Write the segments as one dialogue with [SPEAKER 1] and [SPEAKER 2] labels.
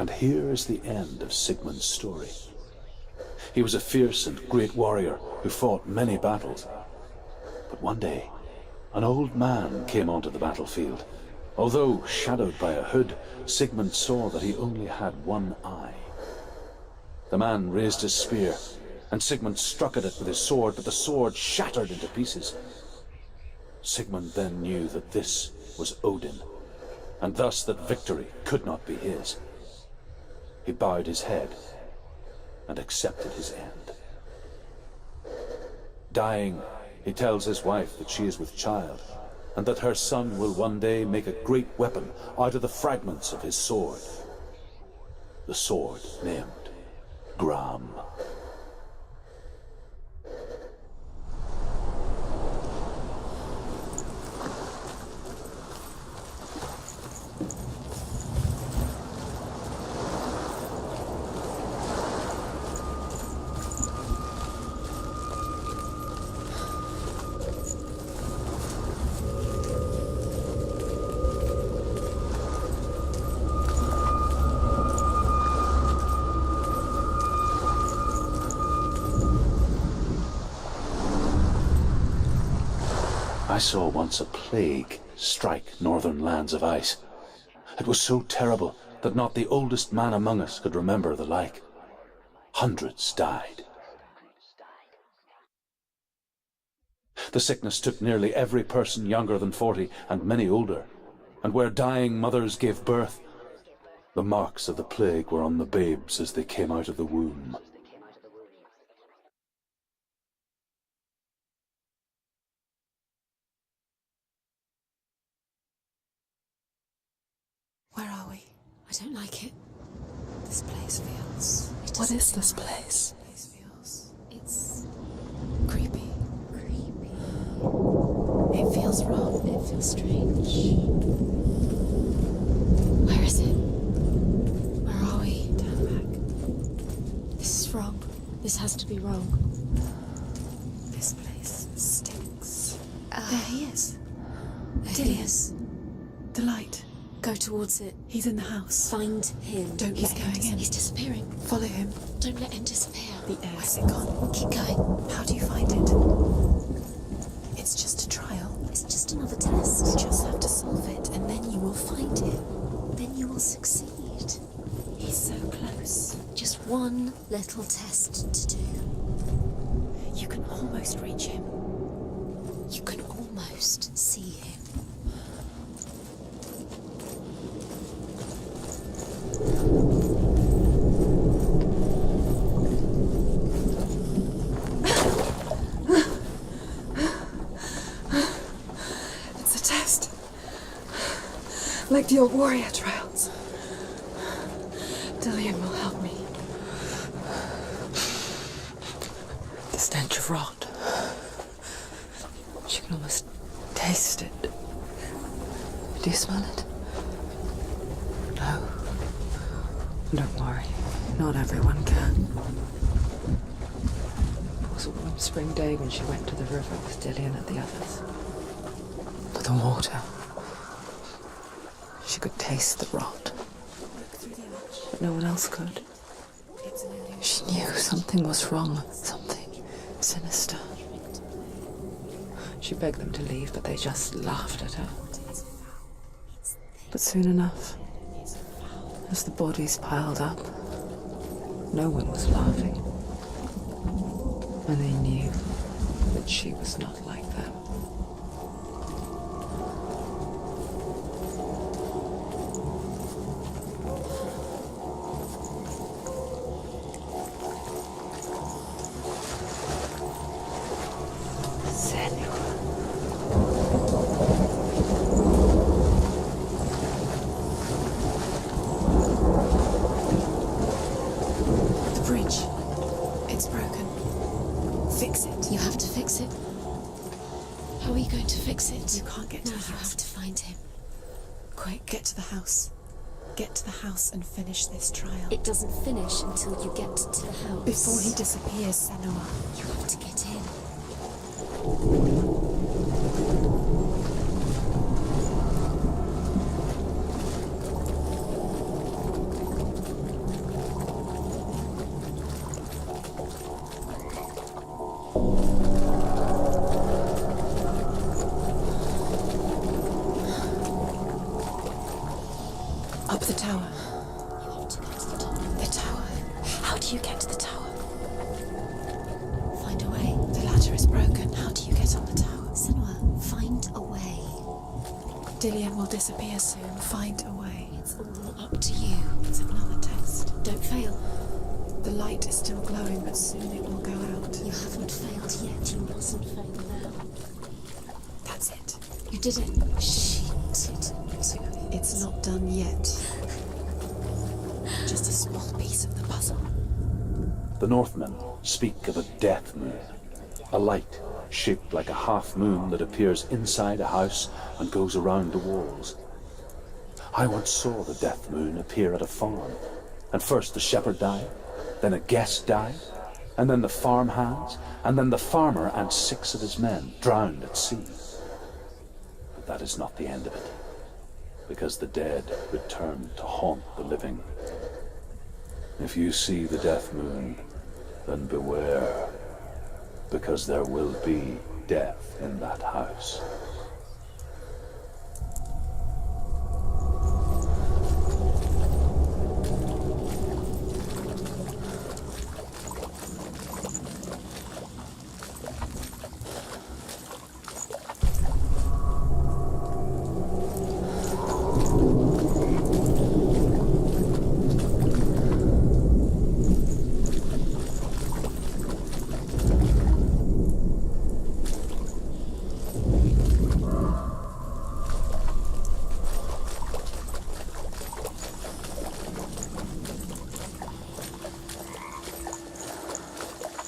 [SPEAKER 1] And here is the end of Sigmund's story. He was a fierce and great warrior who fought many battles. But one day, an old man came onto the battlefield. Although shadowed by a hood, Sigmund saw that he only had one eye. The man raised his spear, and Sigmund struck at it with his sword, but the sword shattered into pieces. Sigmund then knew that this was Odin, and thus that victory could not be his. He bowed his head and accepted his end. Dying, he tells his wife that she is with child, and that her son will one day make a great weapon out of the fragments of his sword. The sword named Gram. I saw once a plague strike northern lands of ice. It was so terrible that not the oldest man among us could remember the like. Hundreds died. The sickness took nearly every person younger than 40 and many older, and where dying mothers gave birth, the marks of the plague were on the babes as they came out of the womb.
[SPEAKER 2] Where are we? I don't like it. This place feels...
[SPEAKER 3] What is this place?
[SPEAKER 2] It's creepy. Creepy. It feels wrong. It feels strange. Where is it? Where are we? Turn back. This is wrong. This has to be wrong.
[SPEAKER 3] This place stinks.
[SPEAKER 2] There he is. There he is.
[SPEAKER 3] The light.
[SPEAKER 2] Go towards it.
[SPEAKER 3] He's in the house.
[SPEAKER 2] Find him.
[SPEAKER 3] Don't
[SPEAKER 2] He's
[SPEAKER 3] let him
[SPEAKER 2] going
[SPEAKER 3] in.
[SPEAKER 2] He's disappearing.
[SPEAKER 3] Follow him.
[SPEAKER 2] Don't let him disappear.
[SPEAKER 3] The air's gone.
[SPEAKER 2] Keep going.
[SPEAKER 3] How do you find it? It's just a trial.
[SPEAKER 2] It's just another test.
[SPEAKER 3] You just have to solve it, and then you will find him.
[SPEAKER 2] Then you will succeed.
[SPEAKER 3] He's so close.
[SPEAKER 2] Just one little test to do.
[SPEAKER 3] You can almost reach him.
[SPEAKER 2] You can almost see him.
[SPEAKER 3] It's a test. Like the old warrior trials. Dillian will help me. The stench of rot. She can almost taste it. Do you smell it? No. Don't worry. Not everyone can. It was a warm spring day when she went to the river with Dillian and the others. But the water... She could taste the rot. But no one else could. She knew something was wrong. Something sinister. She begged them to leave, but they just laughed at her. But soon enough, as the bodies piled up, no one was laughing. And they knew that she was not like them.
[SPEAKER 2] You can't get to the house. You have to find him. Quick.
[SPEAKER 3] Get to the house. Get to the house and finish this trial.
[SPEAKER 2] It doesn't finish until you get to the house.
[SPEAKER 3] Before he disappears, Senua.
[SPEAKER 2] You have to get in.
[SPEAKER 3] Up the tower.
[SPEAKER 2] You have to get to the top.
[SPEAKER 3] The tower. How do you get to the tower?
[SPEAKER 2] Find a way.
[SPEAKER 3] The ladder is broken. How do you get on the tower?
[SPEAKER 2] Senua, find a way.
[SPEAKER 3] Dillian will disappear soon. Find a way.
[SPEAKER 2] It's all up to you.
[SPEAKER 3] It's another test.
[SPEAKER 2] Don't fail.
[SPEAKER 3] The light is still glowing, but soon it will go out.
[SPEAKER 2] You haven't failed yet. You mustn't fail now.
[SPEAKER 3] That's it.
[SPEAKER 2] You did it. She did it.
[SPEAKER 3] It's not done yet. Just a small piece of the puzzle.
[SPEAKER 1] The Northmen speak of a death moon, a light shaped like a half moon that appears inside a house and goes around the walls. I once saw the death moon appear at a farm, and first the shepherd died, then a guest died, and then the farm hands, and then the farmer and 6 of his men drowned at sea. But that is not the end of it, because the dead return to haunt the living. If you see the death moon, then beware, because there will be death in that house.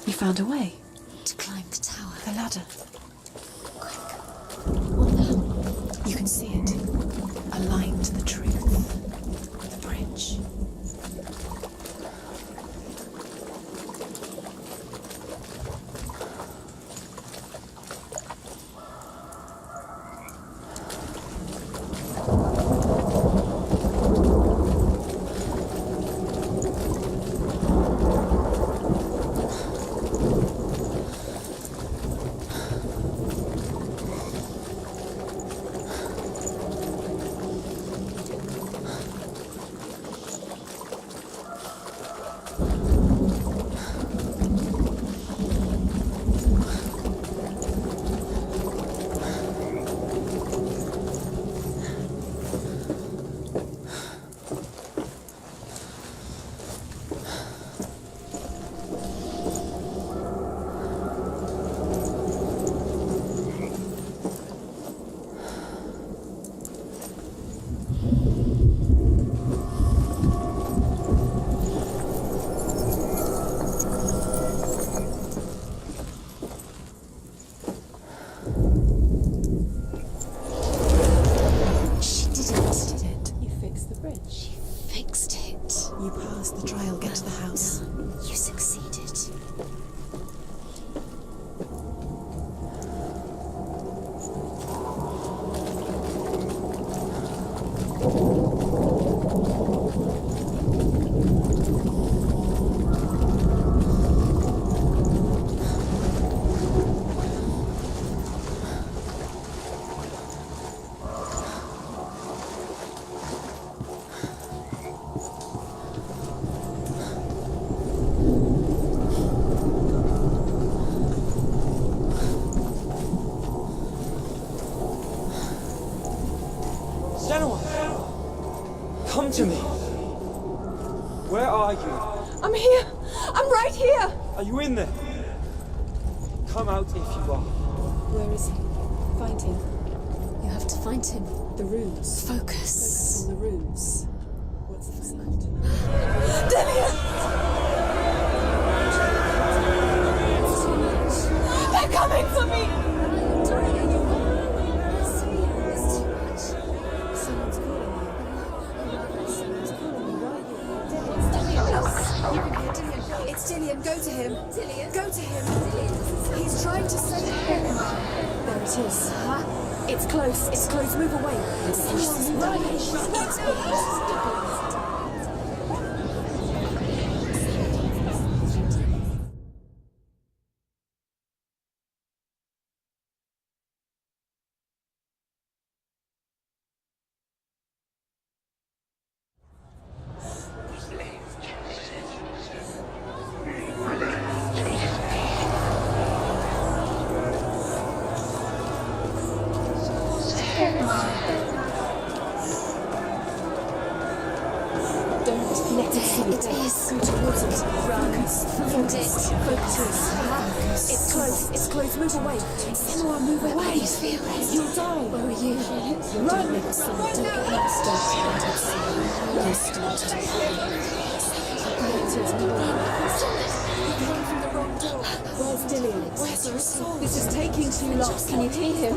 [SPEAKER 3] You found a way.
[SPEAKER 2] To climb the tower.
[SPEAKER 3] The ladder.
[SPEAKER 2] What now?
[SPEAKER 3] You can see it. A line to the truth. The bridge. You passed the trial, get to the house.
[SPEAKER 2] You succeeded.
[SPEAKER 4] Senua! Come to me! Where are you?
[SPEAKER 3] I'm here! I'm right here!
[SPEAKER 4] Are you in there? Come out if you are.
[SPEAKER 3] Where is he? Find him.
[SPEAKER 2] You have to find him.
[SPEAKER 3] The runes.
[SPEAKER 2] Focus.
[SPEAKER 3] On the runes. What's the sound? They're coming for me! Someone's calling you. Someone's calling you right here. It's Dillian. Go to him. Go to him. He's trying to send him. There it is. It's close. It's close. Move away. Someone's right.
[SPEAKER 2] Don't let it see it. It is. Go towards it. Run. Focus. Focus. It's close. It's close. Move away. Senua, move away. You'll die. Where are you? Run. Don't let it see. Don't get lost. Don't let it see. You're still to Where's Dillian? Where's the resort? This is taking too long. Can you hear him?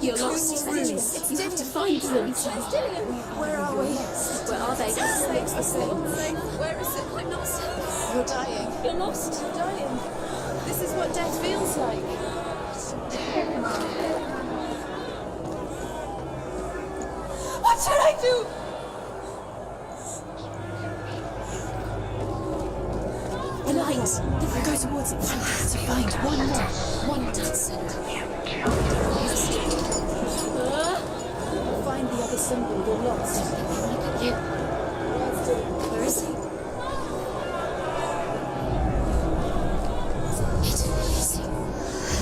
[SPEAKER 2] You're lost. You have to find them. Where's Dillian? Where are we? Where are they? Where is it? I'm not safe. You're dying. You're lost. You're dying. This is what death feels like. What should I do? The light. Go towards it. To find one more. One dozen. Find the other symbol. You're lost. Where is he?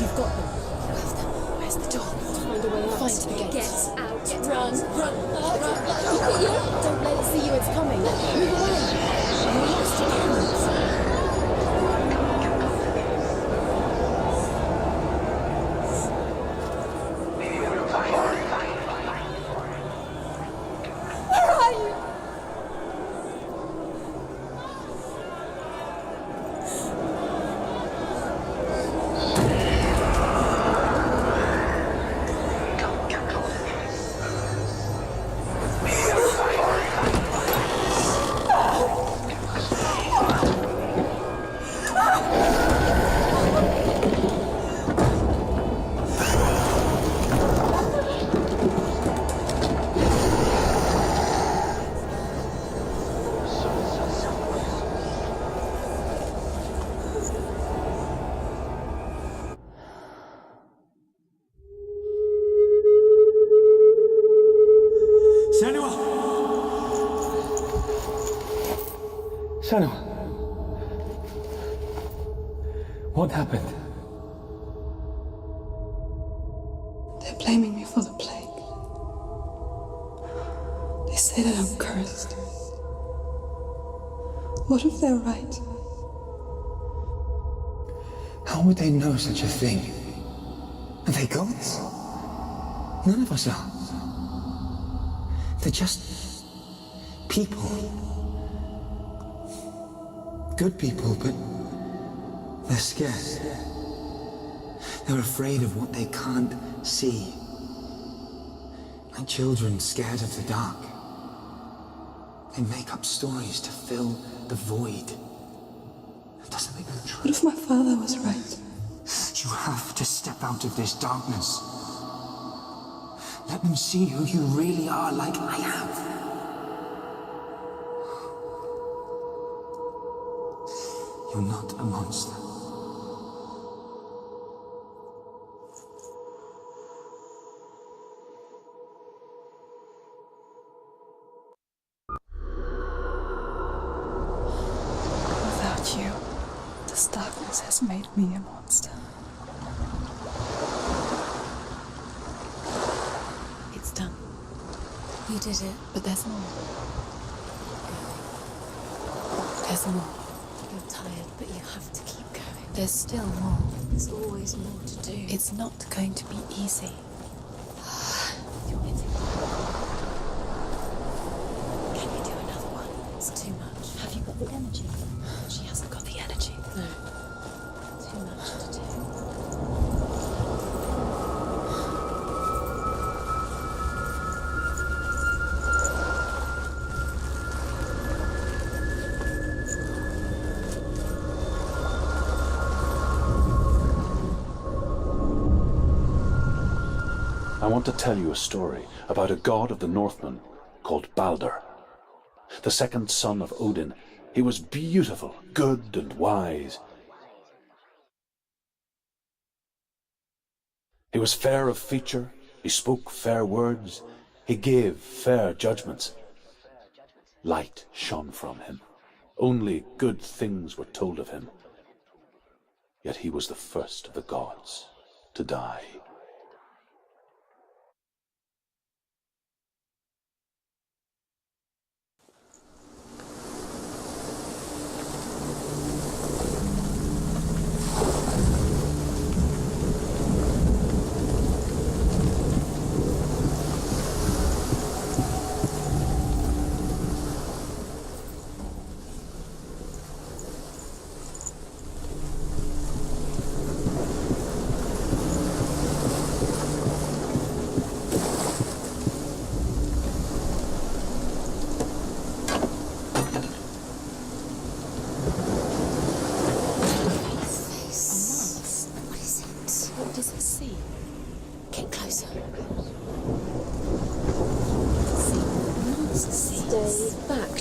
[SPEAKER 2] You've got them. You have them. Where's the door? Find a way out. Find the gate. Get out. Run. Don't let it see you. It's coming. Move away. You're lost again.
[SPEAKER 5] Senua! What happened?
[SPEAKER 3] They're blaming me for the plague. They say that I'm cursed. What if they're right?
[SPEAKER 5] How would they know such a thing? Are they gods? None of us are. They're just people. Good people, but they're scared. They're afraid of what they can't see. Like children scared of the dark. They make up stories to fill the void. It doesn't make them true.
[SPEAKER 3] What if my father was right?
[SPEAKER 5] You have to step out of this darkness. Let them see who you really are, like I have. You're not a monster.
[SPEAKER 3] Without you, this darkness has made me a monster. It's done.
[SPEAKER 2] You did it.
[SPEAKER 3] But there's more. There's more.
[SPEAKER 2] You're tired, but you have to keep going.
[SPEAKER 3] There's still more.
[SPEAKER 2] There's always more to do.
[SPEAKER 3] It's not going to be easy.
[SPEAKER 2] You're hitting. Can you do another one? It's too much.
[SPEAKER 3] Have you got the energy? She hasn't got the energy.
[SPEAKER 2] No. Too much to do.
[SPEAKER 1] I want to tell you a story about a god of the Northmen called Balder. The second son of Odin, he was beautiful, good and wise. He was fair of feature, he spoke fair words, he gave fair judgments. Light shone from him. Only good things were told of him. Yet he was the first of the gods to die.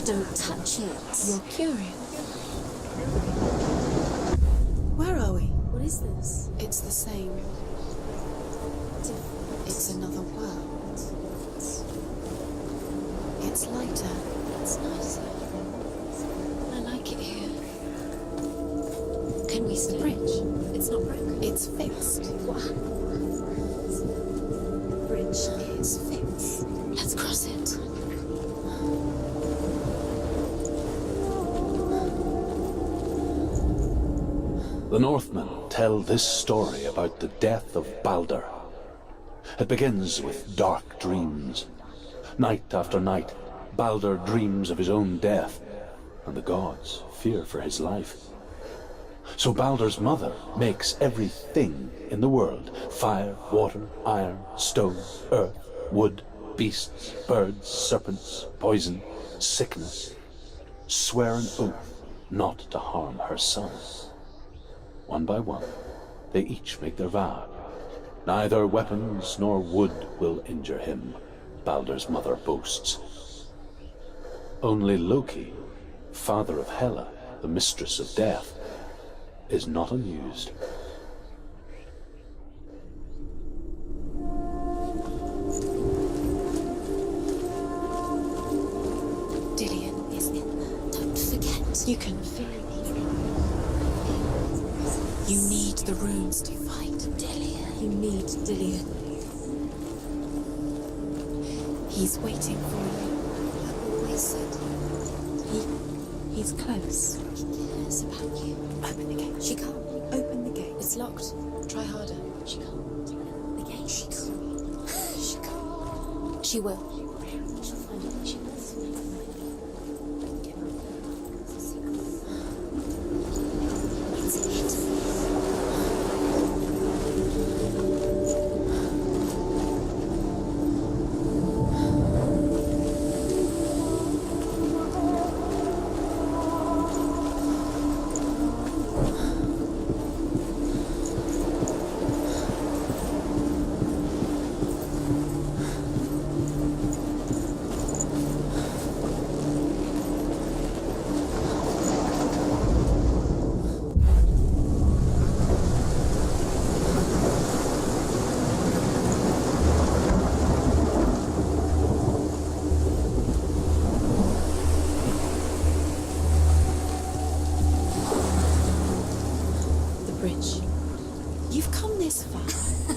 [SPEAKER 2] Don't touch it.
[SPEAKER 3] You're curious.
[SPEAKER 2] Where are we? What is this?
[SPEAKER 3] It's the same. It's another world. It's lighter.
[SPEAKER 2] It's nicer. I like it here. Can we stay?
[SPEAKER 3] The bridge.
[SPEAKER 2] It's not broken.
[SPEAKER 3] It's fixed.
[SPEAKER 2] What happened? The bridge is fixed. Let's cross it.
[SPEAKER 1] The Northmen tell this story about the death of Baldur. It begins with dark dreams. Night after night, Baldur dreams of his own death, and the gods fear for his life. So Baldur's mother makes everything in the world: fire, water, iron, stone, earth, wood, beasts, birds, serpents, poison, sickness, swear an oath not to harm her son. One by one, they each make their vow. Neither weapons nor wood will injure him, Baldur's mother boasts. Only Loki, father of Hela, the mistress of death, is not amused.
[SPEAKER 2] Dillion is in there. Don't forget.
[SPEAKER 3] You can feel it. You need the runes to fight
[SPEAKER 2] Dillion.
[SPEAKER 3] You need Dillion. He's waiting for you.
[SPEAKER 2] I always said
[SPEAKER 3] He's close.
[SPEAKER 2] he cares about you.
[SPEAKER 3] Open the gate.
[SPEAKER 2] She can't.
[SPEAKER 3] Open the gate.
[SPEAKER 2] It's locked.
[SPEAKER 3] Try harder.
[SPEAKER 2] She can't. The gate. She can't. She can't. She will. She'll find it. She will. It's it.
[SPEAKER 3] Bridge. You've come this far,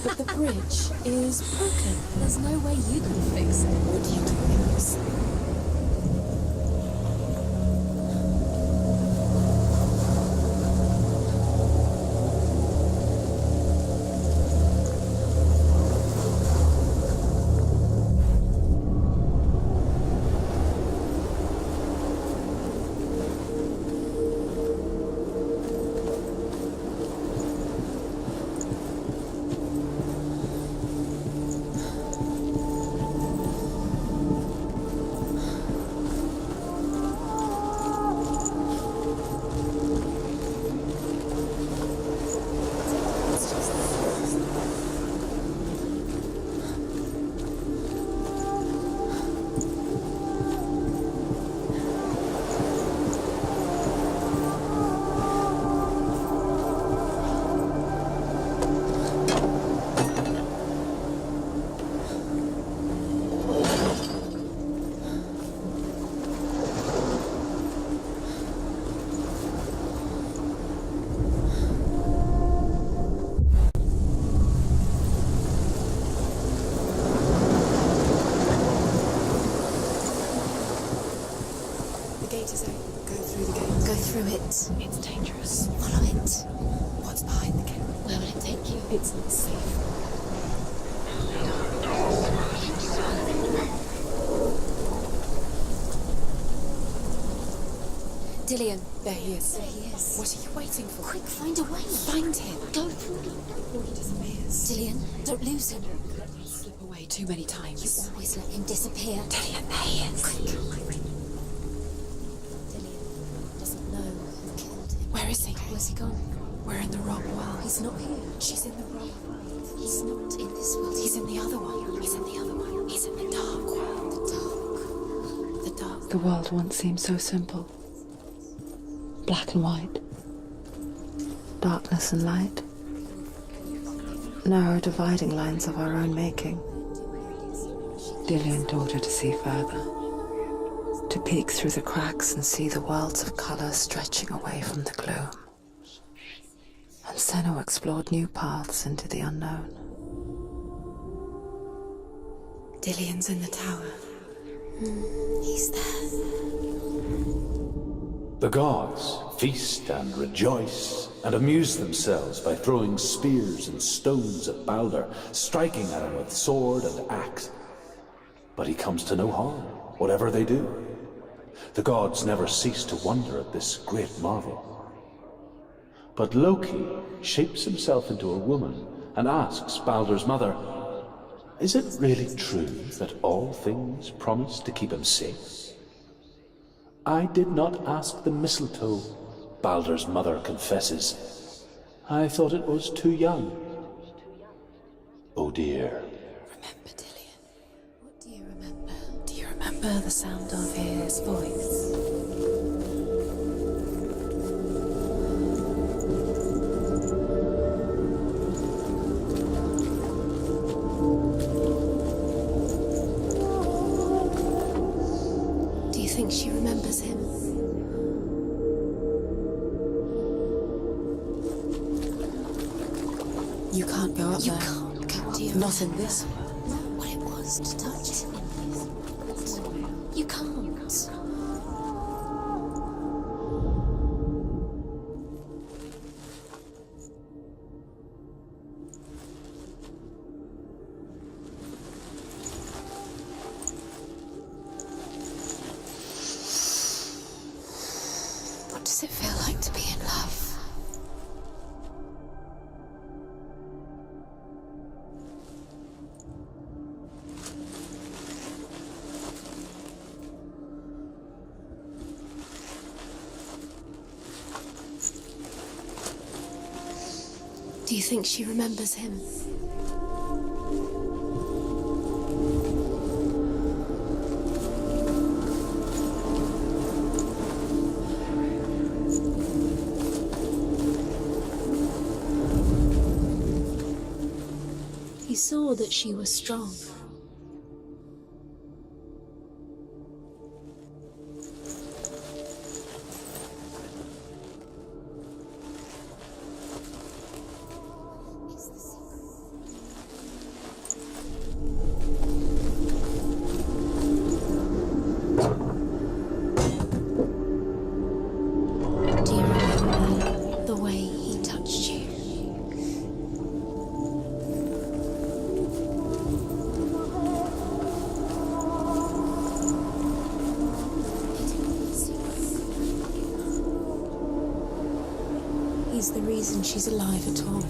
[SPEAKER 3] but the bridge is broken.
[SPEAKER 2] There's no way you can fix it.
[SPEAKER 3] What do you do with this?
[SPEAKER 2] through it.
[SPEAKER 3] It's dangerous.
[SPEAKER 2] Follow it.
[SPEAKER 3] What's behind the gate?
[SPEAKER 2] Where will it take you?
[SPEAKER 3] It's not safe.
[SPEAKER 2] Dillion.
[SPEAKER 3] There he is.
[SPEAKER 2] There he is.
[SPEAKER 3] What are you waiting for?
[SPEAKER 2] Quick, find a way.
[SPEAKER 3] Find him.
[SPEAKER 2] Go.
[SPEAKER 3] Before he disappears.
[SPEAKER 2] Dillion, don't lose him.
[SPEAKER 3] Slip away too many
[SPEAKER 2] You
[SPEAKER 3] times.
[SPEAKER 2] always let him disappear.
[SPEAKER 3] Dillion, there he is.
[SPEAKER 2] Quick. Dillion doesn't know who killed him.
[SPEAKER 3] Where is he?
[SPEAKER 2] Where's he gone?
[SPEAKER 3] We're in the wrong world.
[SPEAKER 2] He's not here.
[SPEAKER 3] She's in the wrong world.
[SPEAKER 2] He's not in this world.
[SPEAKER 3] He's in the other one. He's in the other one. He's in the dark world.
[SPEAKER 2] The dark.
[SPEAKER 3] The dark The world once seemed so simple. Black and white. Darkness and light. Narrow dividing lines of our own making. Dillian taught her to see further. To peek through the cracks and see the worlds of color stretching away from the gloom. And Senua explored new paths into the unknown. Dillian's in the tower.
[SPEAKER 2] He's there.
[SPEAKER 1] The gods feast and rejoice and amuse themselves by throwing spears and stones at Baldur, striking at him with sword and axe. But he comes to no harm, whatever they do. The gods never cease to wonder at this great marvel. But Loki shapes himself into a woman and asks Baldur's mother, "Is it really true that all things promise to keep him safe?" "I did not ask the mistletoe," Baldur's mother confesses. "I thought it was too young." Oh dear.
[SPEAKER 2] Remember, Dillian? What do you remember? Do you remember the sound of his voice? Do you think she remembers him? You can't go up there. You can't go up there. Not in this world. Not what it was to touch him. You can't. What does it feel like to be in love? Do you think she remembers him? He saw that she was strong. Do you remember the way he touched you? He's the reason she's alive at all.